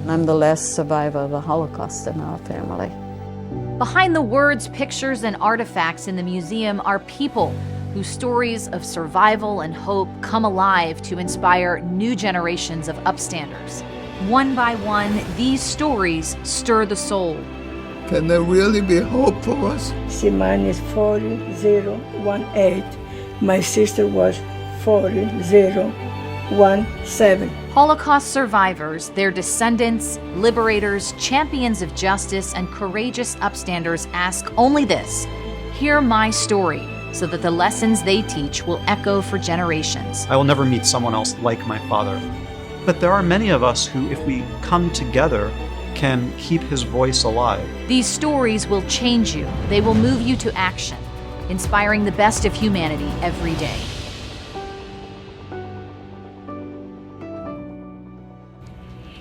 I'm the last survivor of the Holocaust in our family. Behind the words, pictures, and artifacts in the museum are people whose stories of survival and hope come alive to inspire new generations of upstanders. One by one, these stories stir the soul. Can there really be hope for us? Mine is 4018. My sister was 40017. Holocaust survivors, their descendants, liberators, champions of justice, and courageous upstanders ask only this: hear my story, so that the lessons they teach will echo for generations. I will never meet someone else like my father. But there are many of us who, if we come together, can keep his voice alive. These stories will change you. They will move you to action, inspiring the best of humanity every day.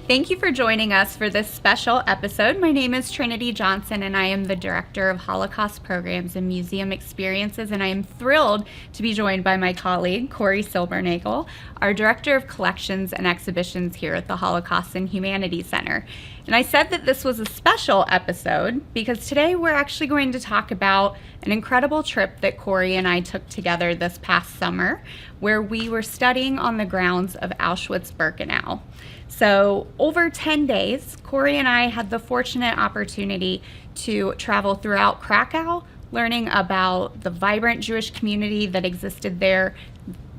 Thank you for joining us for this special episode. My name is Trinity Johnson, and I am the Director of Holocaust Programs and Museum Experiences, and I am thrilled to be joined by my colleague, Cori Silbernagel, our Director of Collections and Exhibitions here at the Holocaust and Humanities Center. And I said that this was a special episode because today we're actually going to talk about an incredible trip that Cori and I took together this past summer, where we were studying on the grounds of Auschwitz-Birkenau. So over 10 days, Cori and I had the fortunate opportunity to travel throughout Krakow, learning about the vibrant Jewish community that existed there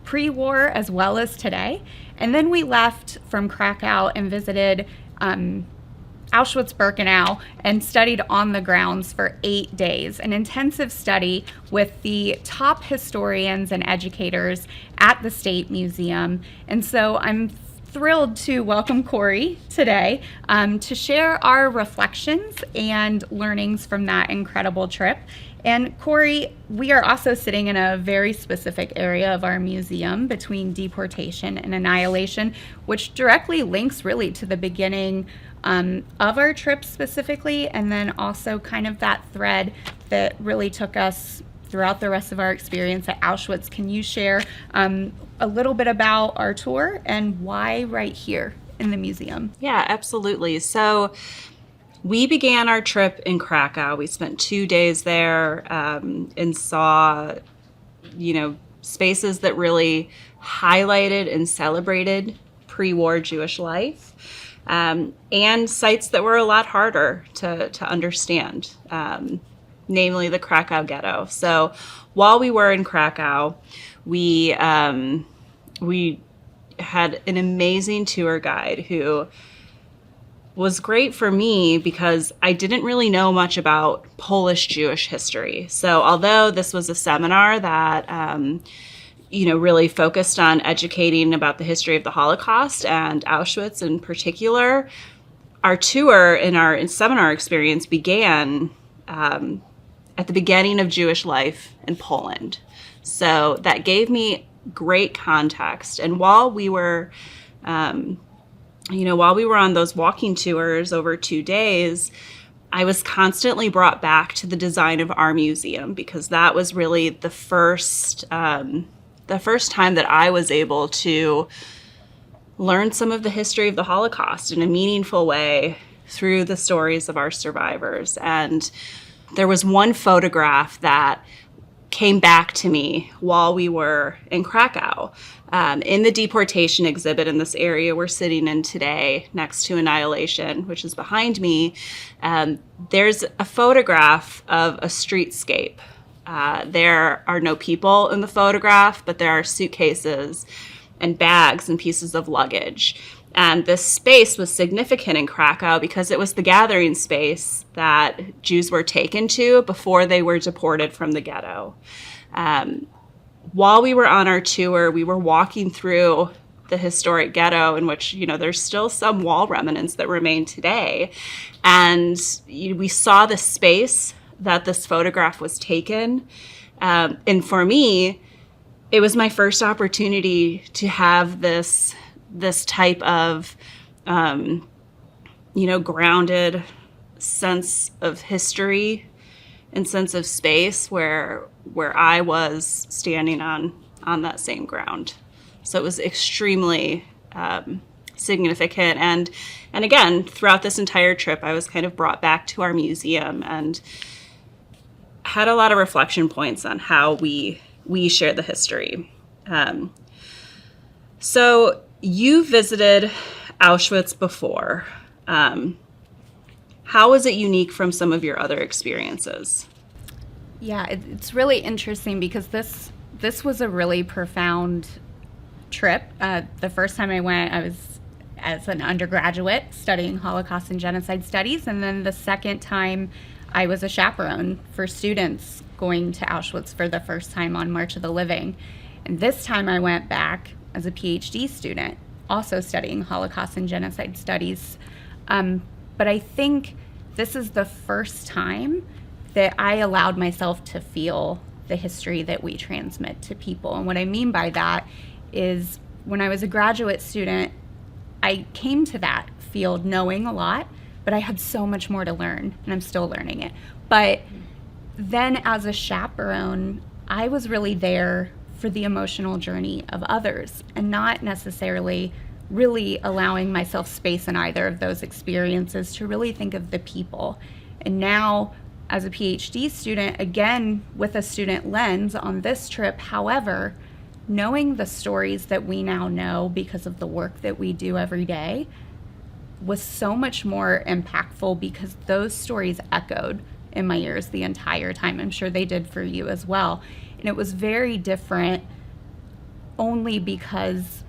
pre-war as well as today. And then we left from Krakow and visited Auschwitz-Birkenau and studied on the grounds for 8 days, an intensive study with the top historians and educators at the State Museum. And so I'm thrilled to welcome Cori today to share our reflections and learnings from that incredible trip. And Cori, we are also sitting in a very specific area of our museum between deportation and annihilation, which directly links really to the beginning of our trip specifically, and then also kind of that thread that really took us throughout the rest of our experience at Auschwitz. Can you share a little bit about our tour and why right here in the museum? Yeah, absolutely. So we began our trip in Krakow. We spent 2 days there and saw, spaces that really highlighted and celebrated pre-war Jewish life, and sites that were a lot harder to understand, namely the Krakow ghetto. So while we were in Krakow, we had an amazing tour guide who was great for me because I didn't really know much about Polish Jewish history. So although this was a seminar that really focused on educating about the history of the Holocaust and Auschwitz in particular, our tour and our seminar experience began at the beginning of Jewish life in Poland. So that gave me great context. And while we were, on those walking tours over 2 days, I was constantly brought back to the design of our museum because that was really the first time that I was able to learn some of the history of the Holocaust in a meaningful way through the stories of our survivors. And there was one photograph that came back to me while we were in Krakow. In the deportation exhibit in this area we're sitting in today next to Annihilation, which is behind me, there's a photograph of a streetscape. There are no people in the photograph, but there are suitcases and bags and pieces of luggage. And this space was significant in Krakow because it was the gathering space that Jews were taken to before they were deported from the ghetto. While we were on our tour, we were walking through the historic ghetto in which, there's still some wall remnants that remain today. And we saw the space that this photograph was taken. And for me, it was my first opportunity to have this type of, grounded sense of history and sense of space where I was standing on that same ground. So it was extremely significant. And again, throughout this entire trip, I was kind of brought back to our museum and had a lot of reflection points on how we share the history. So you visited Auschwitz before. How is it unique from some of your other experiences? Yeah, it's really interesting because this was a really profound trip. The first time I went, I was as an undergraduate studying Holocaust and Genocide Studies, and then the second time I was a chaperone for students going to Auschwitz for the first time on March of the Living. And this time I went back as a PhD student, also studying Holocaust and Genocide Studies. But I think this is the first time that I allowed myself to feel the history that we transmit to people. And what I mean by that is when I was a graduate student, I came to that field knowing a lot, but I had so much more to learn, and I'm still learning it. But then as a chaperone, I was really there for the emotional journey of others and not necessarily really allowing myself space in either of those experiences to really think of the people. And now, as a PhD student, again, with a student lens on this trip, however, knowing the stories that we now know because of the work that we do every day was so much more impactful because those stories echoed in my ears the entire time. I'm sure they did for you as well. And it was very different only because,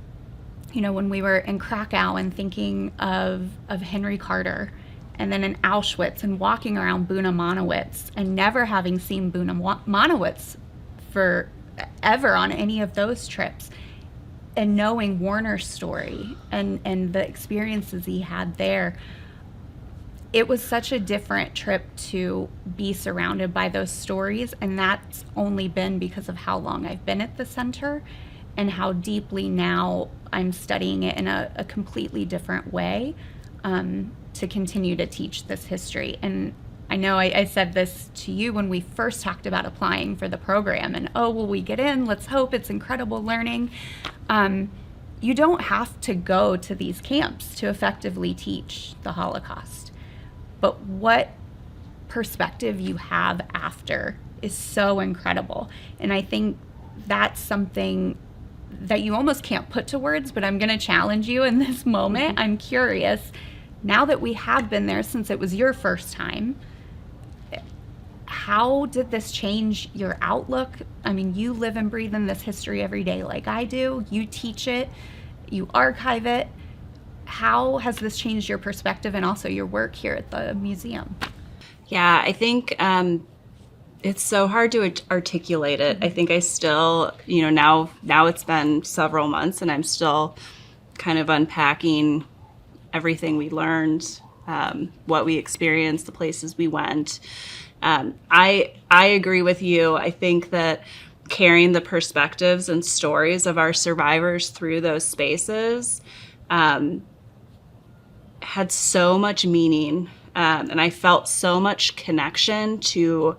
you know, when we were in Krakow and thinking of Henry Carter, and then in Auschwitz and walking around Buna Monowitz and never having seen Buna Monowitz forever on any of those trips, and knowing Warner's story and the experiences he had there, it was such a different trip to be surrounded by those stories. And that's only been because of how long I've been at the center and how deeply now I'm studying it in a completely different way to continue to teach this history. And I know I said this to you when we first talked about applying for the program, and oh, will we get in? Let's hope. It's incredible learning. You don't have to go to these camps to effectively teach the Holocaust. But what perspective you have after is so incredible. And I think that's something that you almost can't put to words, but I'm going to challenge you in this moment. I'm curious, now that we have been there since it was your first time, how did this change your outlook? I mean, you live and breathe in this history every day like I do. You teach it, you archive it. How has this changed your perspective and also your work here at the museum? Yeah, I think it's so hard to articulate it. I think I still, you know, now it's been several months and I'm still kind of unpacking everything we learned, what we experienced, the places we went. I agree with you. I think that carrying the perspectives and stories of our survivors through those spaces had so much meaning, and I felt so much connection to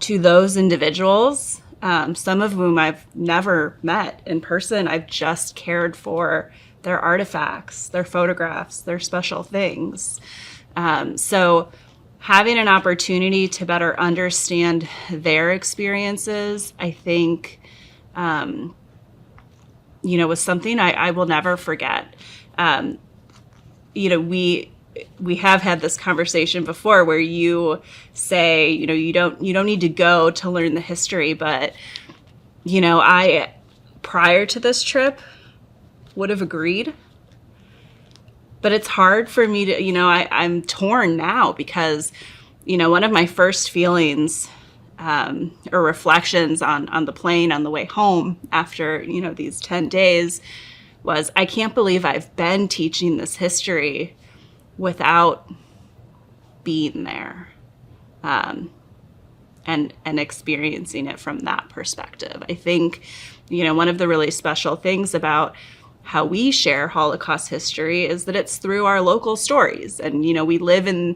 those individuals, some of whom I've never met in person. I've just cared for their artifacts, their photographs, their special things. So having an opportunity to better understand their experiences, I think, was something I will never forget. We have had this conversation before where you say, you don't need to go to learn the history, but, I, prior to this trip, would have agreed. But it's hard for me to, I'm torn now because, one of my first feelings or reflections on the plane on the way home after, these 10 days was, I can't believe I've been teaching this history without being there and experiencing it from that perspective. I think, one of the really special things about how we share Holocaust history is that it's through our local stories. And, we live and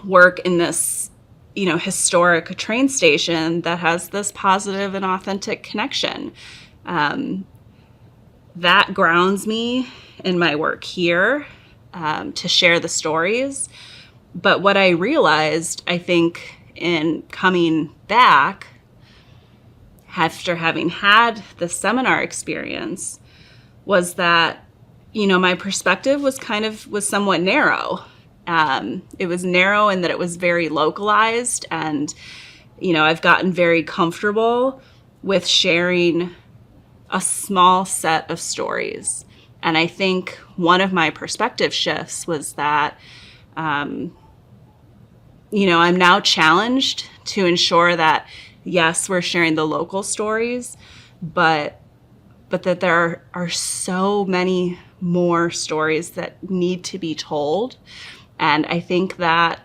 work in this, historic train station that has this positive and authentic connection. that grounds me in my work here, to share the stories. But what I realized, I think, in coming back after having had the seminar experience was that, my perspective was somewhat narrow. It was narrow in that it was very localized, and, I've gotten very comfortable with sharing a small set of stories. And I think one of my perspective shifts was that, I'm now challenged to ensure that, yes, we're sharing the local stories, but that there are so many more stories that need to be told. And I think that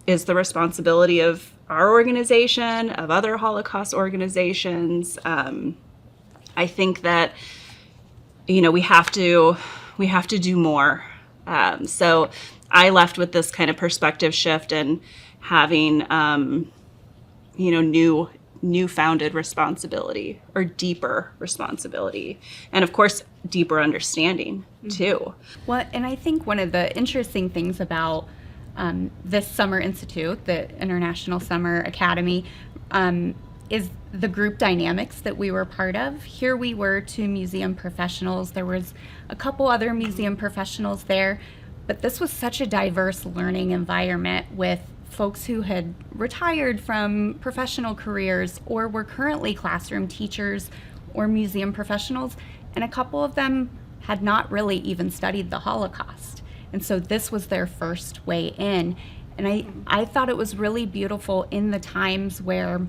is the responsibility of our organization, of other Holocaust organizations. I think that, we have to do more. So I left with this kind of perspective shift and having, newfounded responsibility, or deeper responsibility, and of course deeper understanding too. Well, and I think one of the interesting things about this Summer Institute, the International Summer Academy, is the group dynamics that we were part of. Here we were, 2 museum professionals. There was a couple other museum professionals there, but this was such a diverse learning environment with folks who had retired from professional careers or were currently classroom teachers or museum professionals, and a couple of them had not really even studied the Holocaust. And so this was their first way in. And I thought it was really beautiful in the times where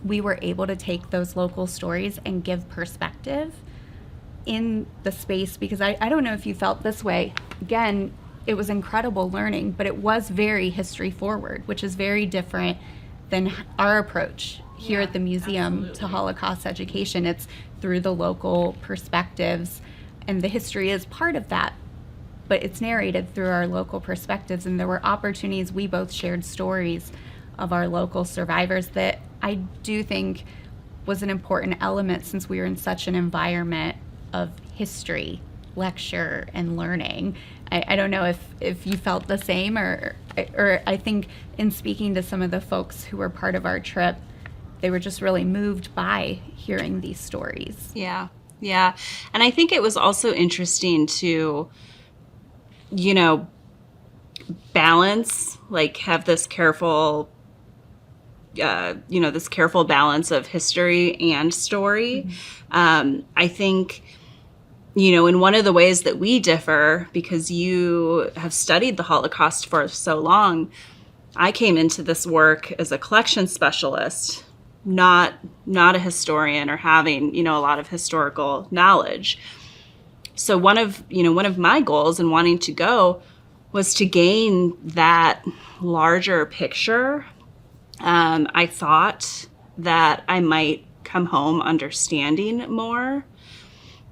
we were able to take those local stories and give perspective in the space, because I don't know if you felt this way. Again, it was incredible learning, but it was very history forward, which is very different than our approach here at the museum to Holocaust education. It's through the local perspectives, and the history is part of that, but it's narrated through our local perspectives. And there were opportunities, we both shared stories of our local survivors that I do think was an important element, since we were in such an environment of history, lecture, and learning. I don't know if you felt the same, or I think in speaking to some of the folks who were part of our trip, they were just really moved by hearing these stories. Yeah. And I think it was also interesting to, balance, like have this careful, this careful balance of history and story. I think, in one of the ways that we differ, because you have studied the Holocaust for so long, I came into this work as a collection specialist, not a historian or having, a lot of historical knowledge. So one of my goals in wanting to go was to gain that larger picture. I thought that I might come home understanding more.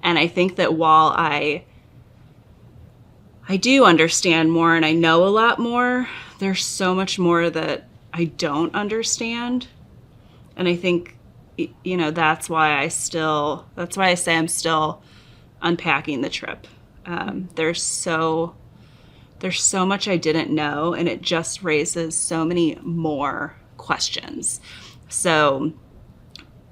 And I think that while I do understand more and I know a lot more, there's so much more that I don't understand. And I think, that's why I say I'm still unpacking the trip. There's so much I didn't know, and it just raises so many more questions. So,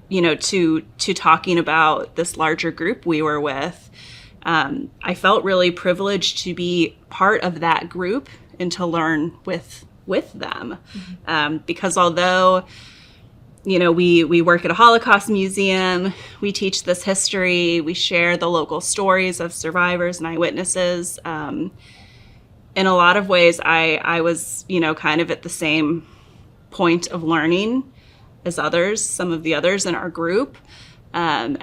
to talking about this larger group we were with, I felt really privileged to be part of that group and to learn with them. Because although, we work at a Holocaust museum, we teach this history, we share the local stories of survivors and eyewitnesses. In a lot of ways, I was, kind of at the same point of learning as some of the others in our group. And,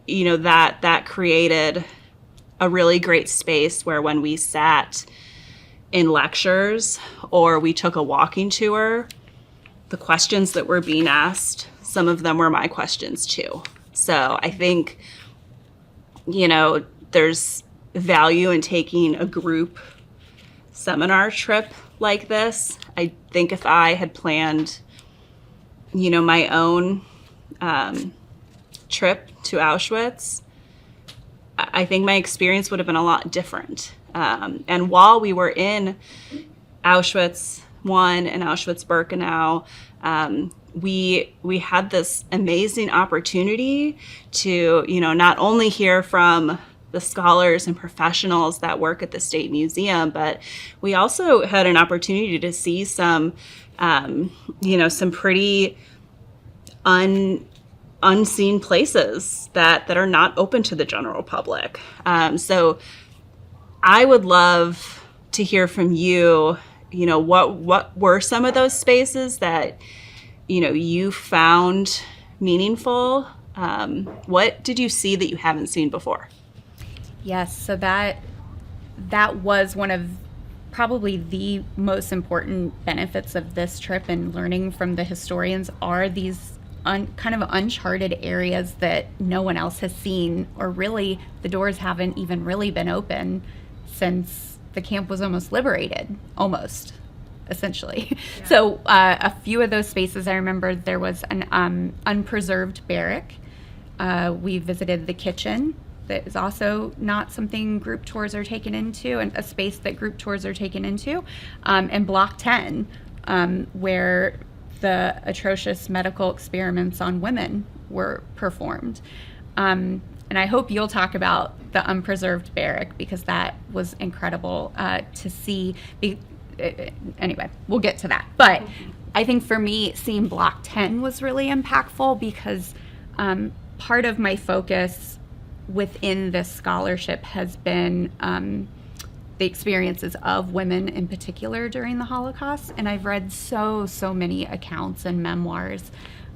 that created a really great space where when we sat in lectures or we took a walking tour, the questions that were being asked, some of them were my questions too. So I think, there's value in taking a group seminar trip like this. I think if I had planned, my own trip to Auschwitz, I think my experience would have been a lot different. And while we were in Auschwitz I and Auschwitz-Birkenau, we had this amazing opportunity to, not only hear from the scholars and professionals that work at the State Museum, but we also had an opportunity to see some, some pretty unseen places that are not open to the general public. So I would love to hear from you, what were some of those spaces that, you found meaningful? What did you see that you haven't seen before? Yes, so that was one of probably the most important benefits of this trip, and learning from the historians are these kind of uncharted areas that no one else has seen, or really the doors haven't even really been open since the camp was almost liberated, essentially. Yeah. So a few of those spaces, I remember there was an unpreserved barrack. We visited the kitchen. That is also not something group tours are taken into, and a space that group tours are taken into, and Block 10, where the atrocious medical experiments on women were performed. And I hope you'll talk about the unpreserved barrack, because that was incredible to see. Anyway, we'll get to that. But I think for me, seeing Block 10 was really impactful, because part of my focus within this scholarship has been the experiences of women in particular during the Holocaust. And I've read so many accounts and memoirs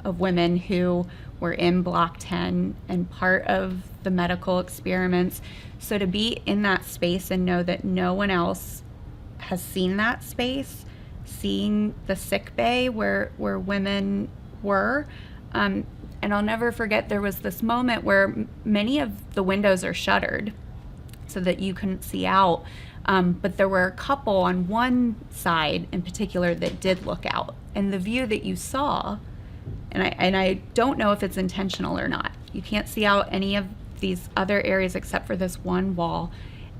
of women who were in Block 10 and part of the medical experiments. So to be in that space and know that no one else has seen that space, seeing the sick bay where women were, and I'll never forget, there was this moment where many of the windows are shuttered so that you couldn't see out. But there were a couple on one side in particular that did look out. And the view that you saw, and I don't know if it's intentional or not, you can't see out any of these other areas except for this one wall.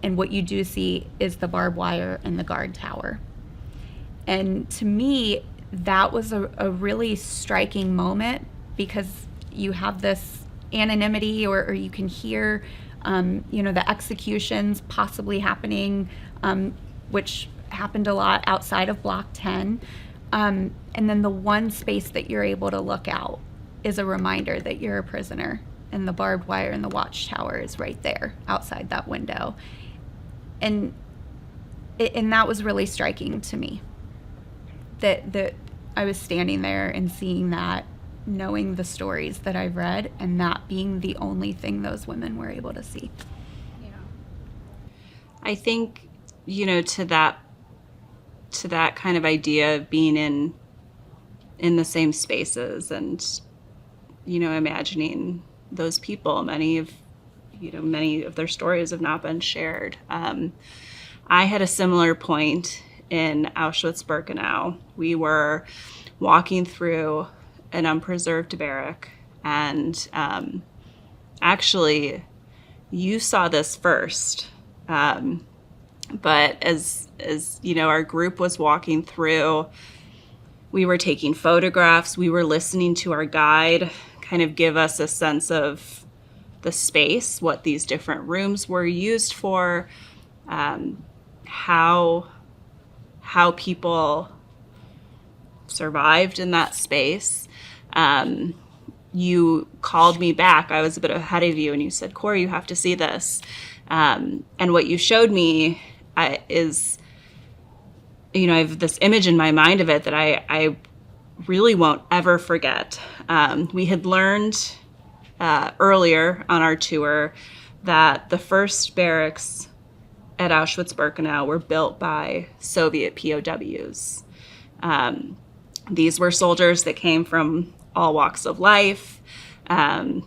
And what you do see is the barbed wire and the guard tower. And to me, that was a really striking moment, because you have this anonymity, or you can hear, the executions possibly happening, which happened a lot outside of Block 10. And then the one space that you're able to look out is a reminder that you're a prisoner, and the barbed wire and the watchtower is right there outside that window. And that was really striking to me, that I was standing there and seeing that, knowing the stories that I've read, and that being the only thing those women were able to see. Yeah. I think, to that kind of idea of being in the same spaces and, imagining those people, many of their stories have not been shared. I had a similar point in Auschwitz-Birkenau. We were walking through an unpreserved barrack, and actually you saw this first, but as our group was walking through, we were taking photographs, we were listening to our guide kind of give us a sense of the space, what these different rooms were used for, how people survived in that space. You called me back. I was a bit ahead of you, and you said, "Cori, you have to see this." And what you showed me is, I have this image in my mind of it that I really won't ever forget. We had learned earlier on our tour that the first barracks at Auschwitz-Birkenau were built by Soviet POWs. These were soldiers that came from all walks of life,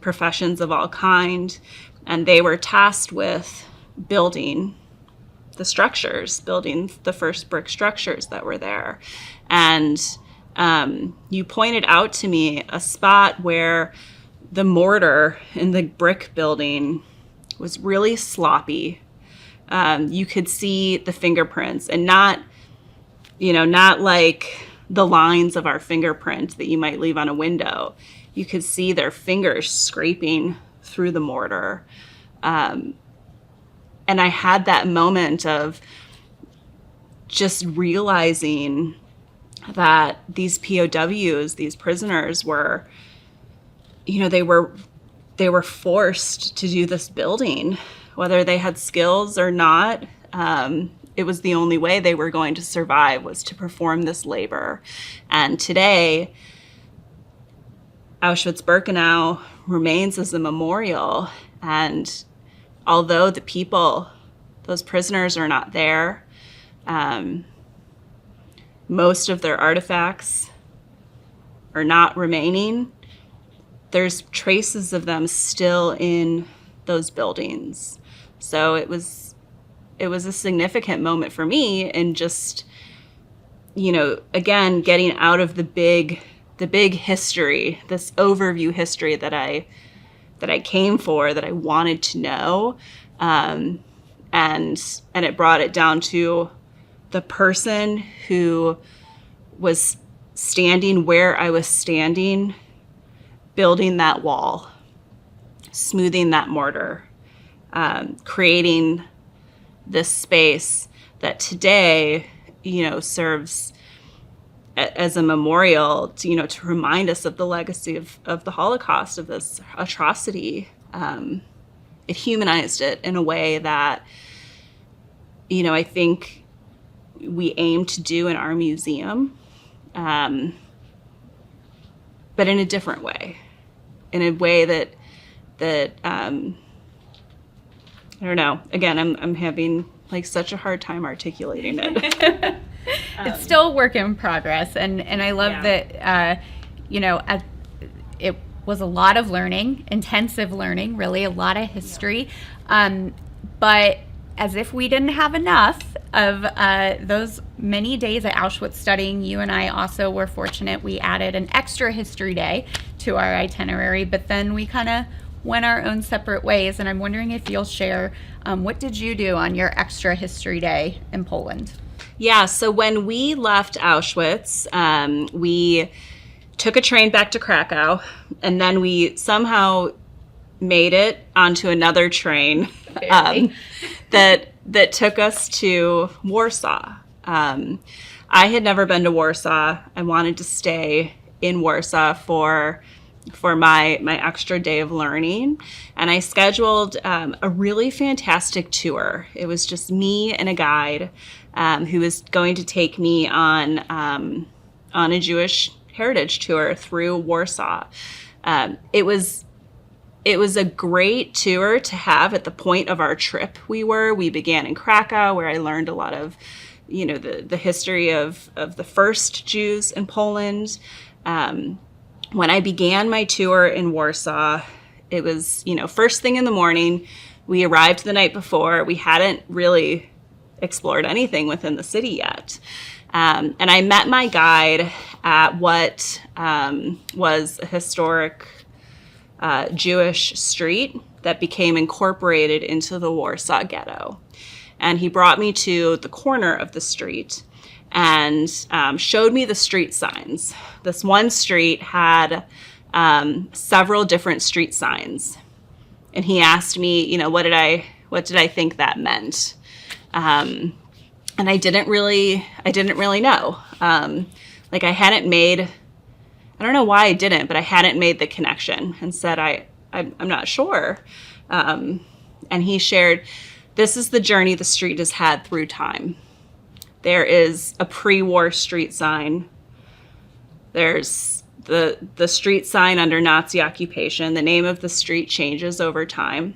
professions of all kind, and they were tasked with building the structures, building the first brick structures that were there. And you pointed out to me a spot where the mortar in the brick building was really sloppy. You could see the fingerprints, and not like the lines of our fingerprint that you might leave on a window. You could see their fingers scraping through the mortar. And I had that moment of just realizing that these POWs, these prisoners were, they were forced to do this building, whether they had skills or not. It was the only way they were going to survive, was to perform this labor. And today, Auschwitz-Birkenau remains as a memorial. And although the people, those prisoners, are not there, most of their artifacts are not remaining. There's traces of them still in those buildings. So it was a significant moment for me, and just, again, getting out of the big history, this overview history that I came for, that I wanted to know, and it brought it down to the person who was standing where I was standing, building that wall, smoothing that mortar, creating this space that today, serves as a memorial to, to remind us of the legacy of the Holocaust, of this atrocity. It humanized it in a way that, I think we aim to do in our museum, but in a different way, in a way that I don't know. Again, I'm having like such a hard time articulating it. It's still a work in progress, and I love that. It was a lot of learning, intensive learning, really a lot of history, but as if we didn't have enough of those many days at Auschwitz studying, you and I also were fortunate. We added an extra history day to our itinerary, but then we kind of went our own separate ways. And I'm wondering if you'll share, what did you do on your extra history day in Poland? Yeah, so when we left Auschwitz, we took a train back to Krakow, and then we somehow made it onto another train that took us to Warsaw. I had never been to Warsaw. I wanted to stay in Warsaw for my extra day of learning, and I scheduled a really fantastic tour. It was just me and a guide who was going to take me on a Jewish heritage tour through Warsaw. It was a great tour to have at the point of our trip. We began in Krakow, where I learned a lot of the history of the first Jews in Poland. When I began my tour in Warsaw, it was, first thing in the morning. We arrived the night before. We hadn't really explored anything within the city yet. And I met my guide at what was a historic Jewish street that became incorporated into the Warsaw Ghetto. And he brought me to the corner of the street and showed me the street signs. This one street had several different street signs, and he asked me, what did I think that meant? And I didn't really know. I hadn't made, I don't know why I didn't, but I hadn't made the connection, and said I'm not sure. And he shared, this is the journey the street has had through time. There is a pre-war street sign. There's the street sign under Nazi occupation. The name of the street changes over time.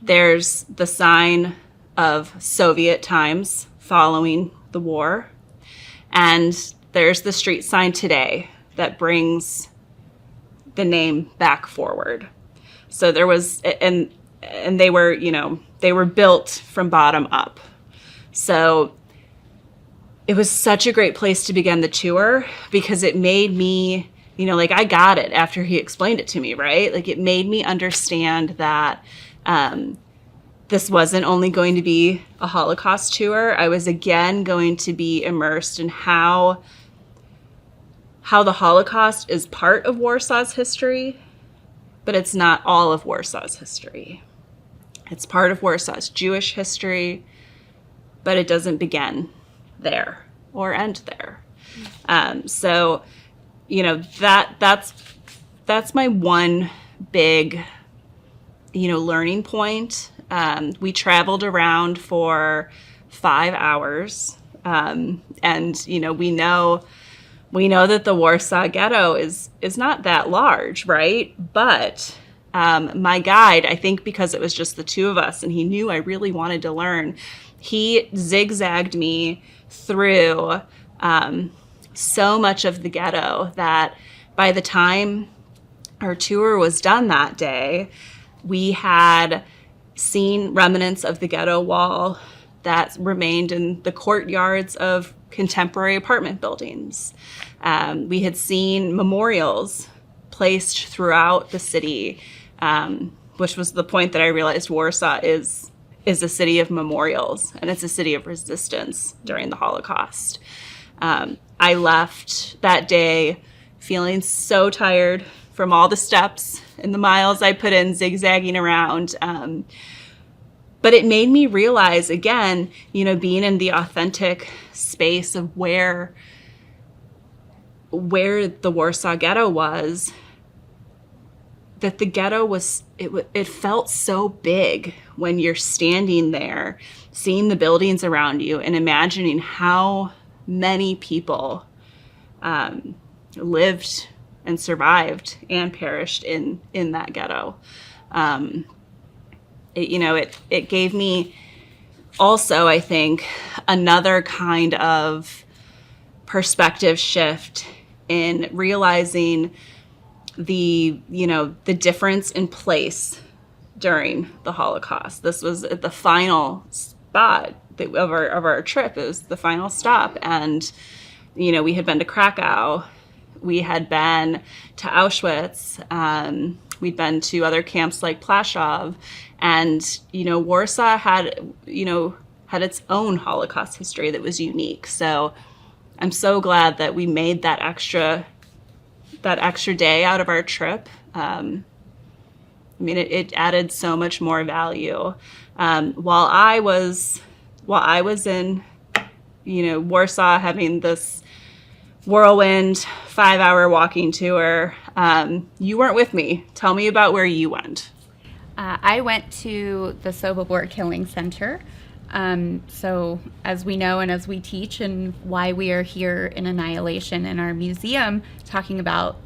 There's the sign of Soviet times following the war. And there's the street sign today that brings the name back forward. So there was, and they were, they were built from bottom up. So it was such a great place to begin the tour, because it made me like I got it after he explained it to me, right? Like it made me understand that this wasn't only going to be a Holocaust tour. I was again going to be immersed in how the Holocaust is part of Warsaw's history, but it's not all of Warsaw's history. It's part of Warsaw's Jewish history, but it doesn't begin there or end there. So, that's my one big, learning point. We traveled around for 5 hours, and we know that the Warsaw Ghetto is not that large, right? But my guide, I think because it was just the two of us, and he knew I really wanted to learn, he zigzagged me through so much of the ghetto that by the time our tour was done that day, we had seen remnants of the ghetto wall that remained in the courtyards of contemporary apartment buildings. We had seen memorials placed throughout the city, which was the point that I realized Warsaw is a city of memorials, and it's a city of resistance during the Holocaust. I left that day feeling so tired from all the steps and the miles I put in zigzagging around. But it made me realize, again, being in the authentic space of where the Warsaw Ghetto was, that the ghetto it felt so big when you're standing there, seeing the buildings around you and imagining how many people lived and survived and perished in that ghetto. It gave me also, I think, another kind of perspective shift in realizing the difference in place during the Holocaust. This was at the final spot of our trip. It was the final stop. And, we had been to Krakow. We had been to Auschwitz. We'd been to other camps like Plaszow. And, Warsaw had its own Holocaust history that was unique. So I'm so glad that we made that extra day out of our trip. It added so much more value. While I was in, Warsaw having this whirlwind 5-hour walking tour, you weren't with me. Tell me about where you went. I went to the Sobibor Killing Center. So as we know and as we teach, and why we are here in Annihilation in our museum talking about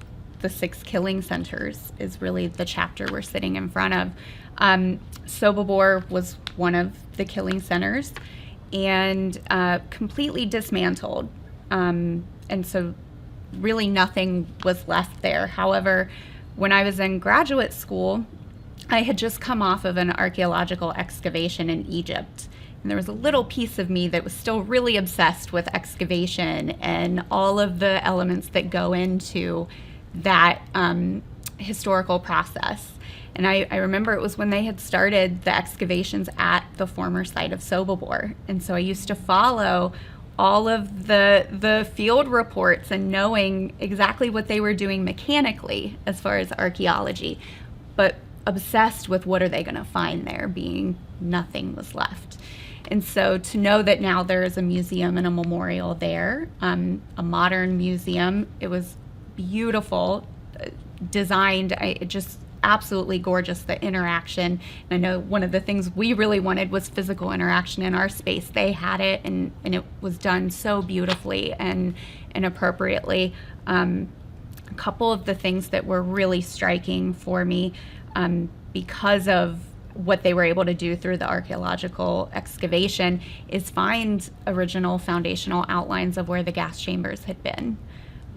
the 6 killing centers is really the chapter we're sitting in front of. Sobibor was one of the killing centers and completely dismantled. And so really nothing was left there. However, when I was in graduate school, I had just come off of an archaeological excavation in Egypt. And there was a little piece of me that was still really obsessed with excavation and all of the elements that go into that historical process. And I remember it was when they had started the excavations at the former site of Sobibor. And so I used to follow all of the field reports and knowing exactly what they were doing mechanically as far as archaeology, but obsessed with what are they going to find there, being nothing was left. And so to know that now there is a museum and a memorial there, a modern museum, it was beautiful, designed, just absolutely gorgeous, the interaction. And I know one of the things we really wanted was physical interaction in our space. They had it, and it was done so beautifully and appropriately. A couple of the things that were really striking for me, because of what they were able to do through the archaeological excavation, is find original foundational outlines of where the gas chambers had been.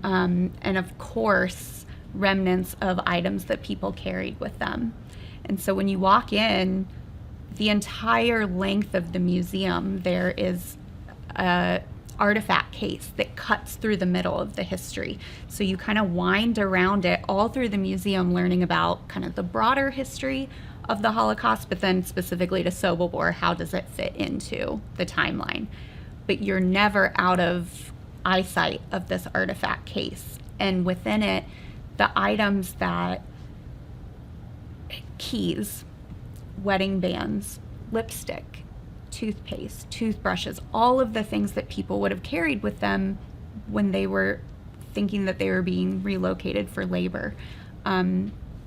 And of course, remnants of items that people carried with them. And so when you walk in, the entire length of the museum, there is a artifact case that cuts through the middle of the history. So you kind of wind around it all through the museum, learning about kind of the broader history of the Holocaust, but then specifically to Sobibor, how does it fit into the timeline? But you're never out of eyesight of this artifact case. And within it, the items that keys, wedding bands, lipstick, toothpaste, toothbrushes, all of the things that people would have carried with them when they were thinking that they were being relocated for labor.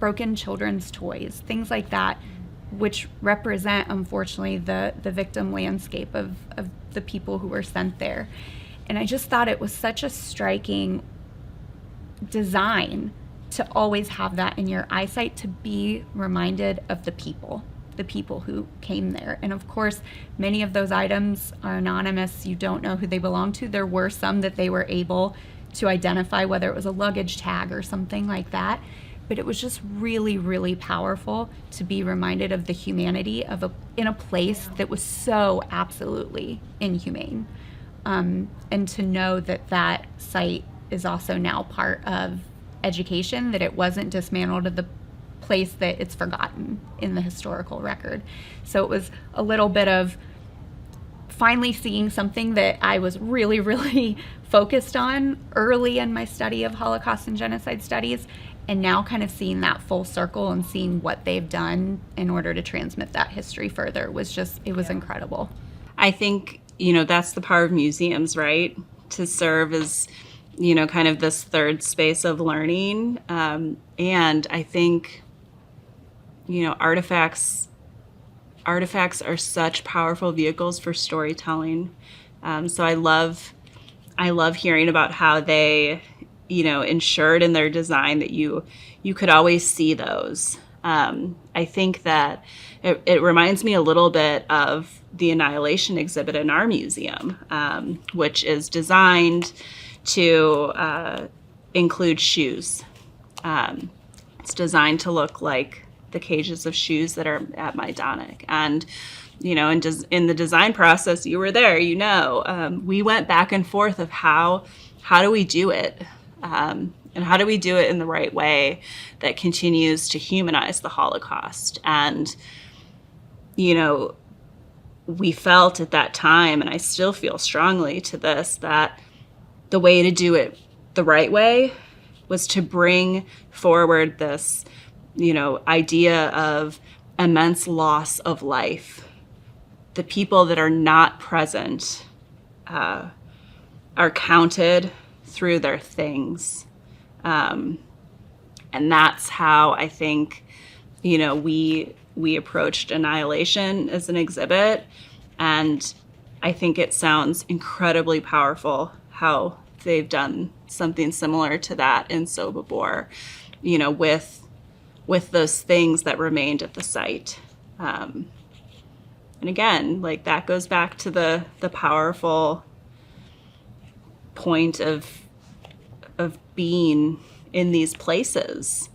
Broken children's toys, things like that, which represent, unfortunately, the victim landscape of the people who were sent there. And I just thought it was such a striking design to always have that in your eyesight, to be reminded of the people who came there. And of course, many of those items are anonymous. You don't know who they belong to. There were some that they were able to identify, whether it was a luggage tag or something like that. But it was just really, really powerful to be reminded of the humanity of in a place that was so absolutely inhumane. And to know that that site is also now part of education, that it wasn't dismantled at the place that it's forgotten in the historical record. So it was a little bit of finally seeing something that I was really, really focused on early in my study of Holocaust and genocide studies, and now kind of seeing that full circle and seeing what they've done in order to transmit that history further was just, it was incredible. I think, that's the power of museums, right? To serve as, kind of this third space of learning. And I think, artifacts are such powerful vehicles for storytelling. So I love hearing about how they, ensured in their design that you could always see those. I think that it reminds me a little bit of the Annihilation exhibit in our museum, which is designed to include shoes. It's designed to look like the cages of shoes that are at Majdanek. And, in the design process, you were there, we went back and forth of how do we do it? And how do we do it in the right way that continues to humanize the Holocaust? And, we felt at that time, and I still feel strongly to this, that the way to do it the right way was to bring forward this, idea of immense loss of life. The people that are not present are counted through their things. And that's how I think, we approached Annihilation as an exhibit. And I think it sounds incredibly powerful how they've done something similar to that in Sobibor, with those things that remained at the site. And again, that goes back to the powerful point of being in these places.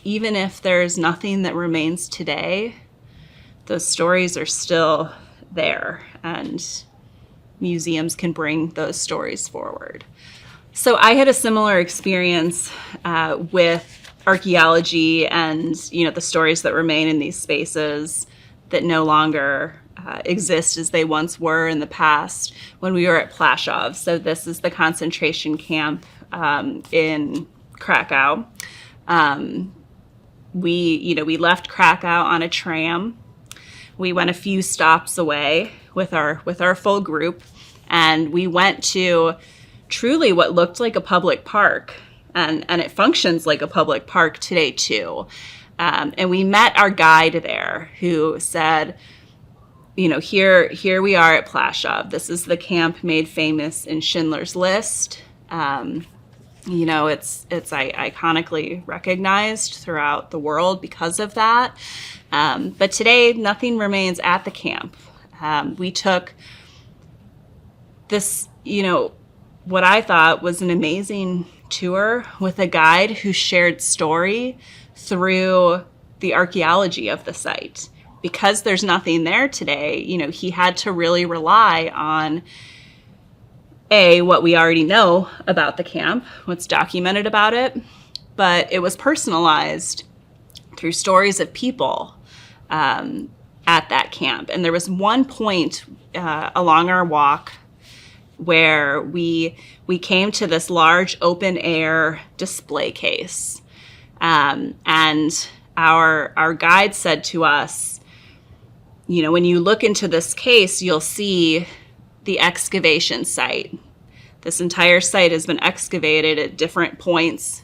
Even if there's nothing that remains today, those stories are still there, and museums can bring those stories forward. So I had a similar experience with archaeology and, the stories that remain in these spaces that no longer exist as they once were in the past when we were at Plaszow. So this is the concentration camp in Krakow. We left Krakow on a tram. We went a few stops away with our full group, and we went to truly what looked like a public park, and it functions like a public park today too. And we met our guide there, who said, here we are at Plaszow. This is the camp made famous in Schindler's List. It's iconically recognized throughout the world because of that. But today, nothing remains at the camp. We took this, what I thought was an amazing tour with a guide who shared story through the archaeology of the site. Because there's nothing there today, he had to really rely on what we already know about the camp, what's documented about it, but it was personalized through stories of people at that camp. And there was one point along our walk where we came to this large open air display case. And our guide said to us, when you look into this case, you'll see the excavation site. This entire site has been excavated at different points,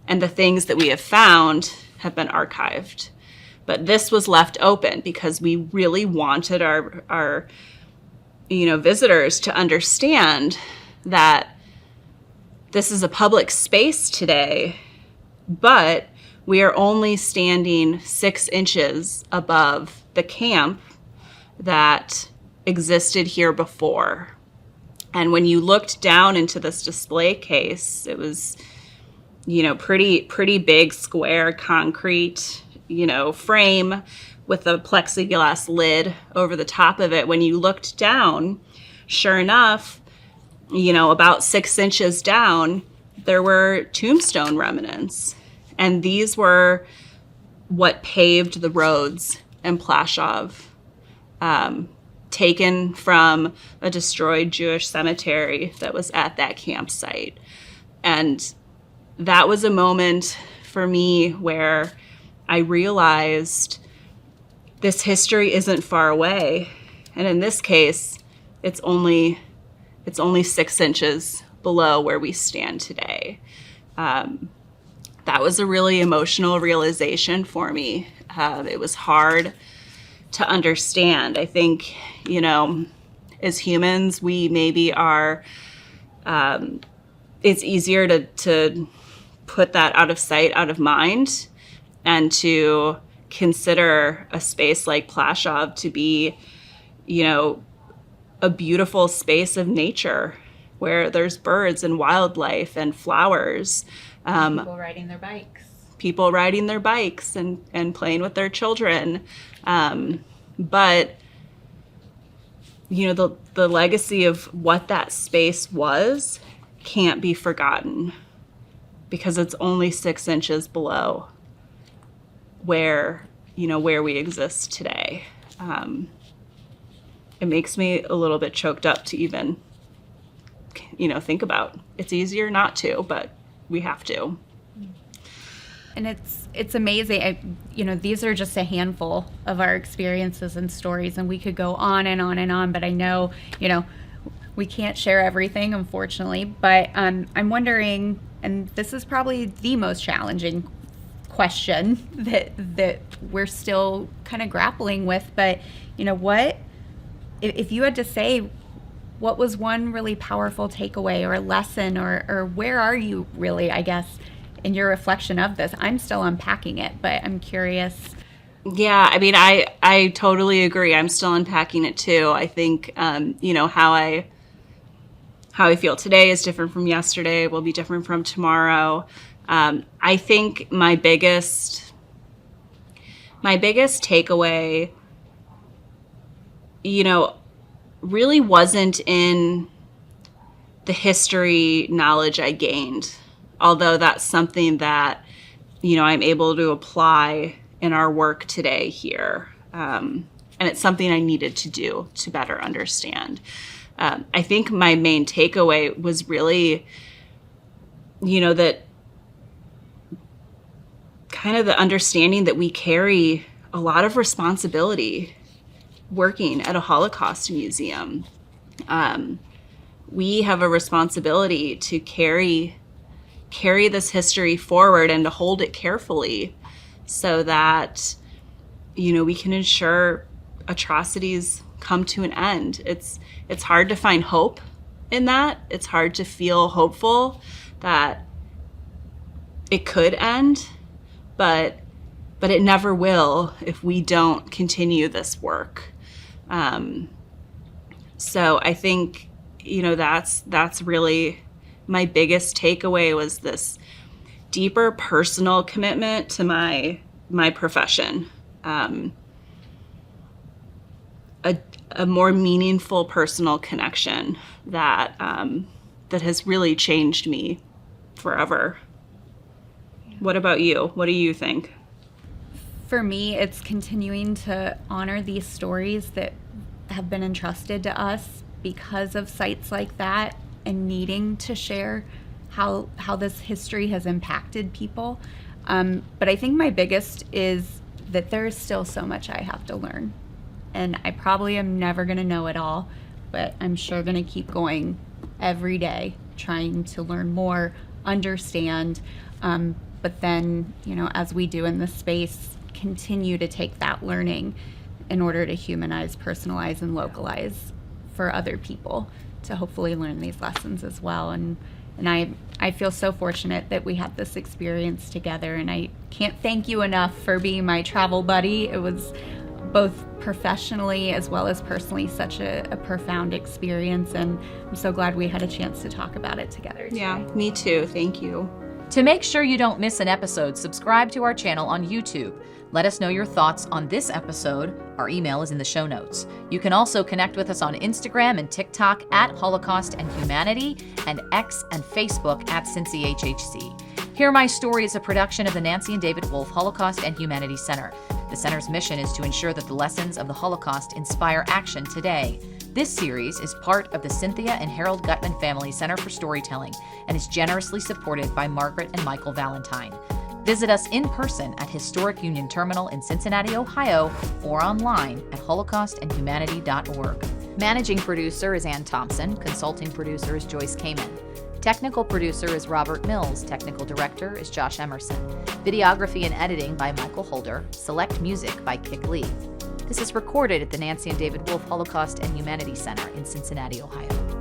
and the things that we have found have been archived. But this was left open because we really wanted our visitors to understand that this is a public space today, but we are only standing 6 inches above the camp that existed here before. And when you looked down into this display case, it was, pretty big square concrete, frame with a plexiglass lid over the top of it. When you looked down, sure enough, about 6 inches down, there were tombstone remnants. And these were what paved the roads in Plaszow, taken from a destroyed Jewish cemetery that was at that campsite. And that was a moment for me where I realized this history isn't far away. And in this case, it's only 6 inches below where we stand today. That was a really emotional realization for me. It was hard to understand. I think, as humans, we maybe are, it's easier to put that out of sight, out of mind, and to consider a space like Plaszow to be, a beautiful space of nature where there's birds and wildlife and flowers. People riding their bikes. And playing with their children. But, the legacy of what that space was can't be forgotten because it's only 6 inches below where we exist today. It makes me a little bit choked up to even, think about. It's easier not to, but we have to. And it's amazing. These are just a handful of our experiences and stories, and we could go on and on and on, but I know, we can't share everything, unfortunately. But I'm wondering, and this is probably the most challenging question that we're still kind of grappling with, but what if you had to say, what was one really powerful takeaway or lesson, or where are you really, I guess, in your reflection of this? I'm still unpacking it, but I'm curious. Yeah, I mean, I totally agree. I'm still unpacking it too. I think, how I feel today is different from yesterday, will be different from tomorrow. I think my biggest takeaway, really wasn't in the history knowledge I gained, although that's something that, I'm able to apply in our work today here. And it's something I needed to do to better understand. I think my main takeaway was really, that kind of the understanding that we carry a lot of responsibility working at a Holocaust museum. We have a responsibility to carry this history forward and to hold it carefully so that, we can ensure atrocities come to an end. It's hard to find hope in that. It's hard to feel hopeful that it could end, but it never will if we don't continue this work. So I think, that's really my biggest takeaway, was this deeper personal commitment to my profession. a more meaningful personal connection that that has really changed me forever. What about you? What do you think? For me, it's continuing to honor these stories that have been entrusted to us because of sites like that, and needing to share how this history has impacted people. But I think my biggest is that there is still so much I have to learn. And I probably am never going to know it all, but I'm sure going to keep going every day, trying to learn more, understand, but then, as we do in this space, continue to take that learning in order to humanize, personalize, and localize for other people to hopefully learn these lessons as well. And I feel so fortunate that we had this experience together, and I can't thank you enough for being my travel buddy. It was both professionally as well as personally such a profound experience, and I'm so glad we had a chance to talk about it together today. Yeah, me too. Thank you. To make sure you don't miss an episode, subscribe to our channel on YouTube. Let us know your thoughts on this episode. Our email is in the show notes. You can also connect with us on Instagram and TikTok at Holocaust and Humanity, and X and Facebook at CincyHHC. Hear My Story is a production of the Nancy and David Wolf Holocaust and Humanity Center. The center's mission is to ensure that the lessons of the Holocaust inspire action today. This series is part of the Cynthia and Harold Gutman Family Center for Storytelling and is generously supported by Margaret and Michael Valentine. Visit us in person at Historic Union Terminal in Cincinnati, Ohio, or online at holocaustandhumanity.org. Managing producer is Ann Thompson. Consulting producer is Joyce Kamen. Technical producer is Robert Mills. Technical director is Josh Emerson. Videography and editing by Michael Holder. Select music by Kick Lee. This is recorded at the Nancy and David Wolf Holocaust and Humanity Center in Cincinnati, Ohio.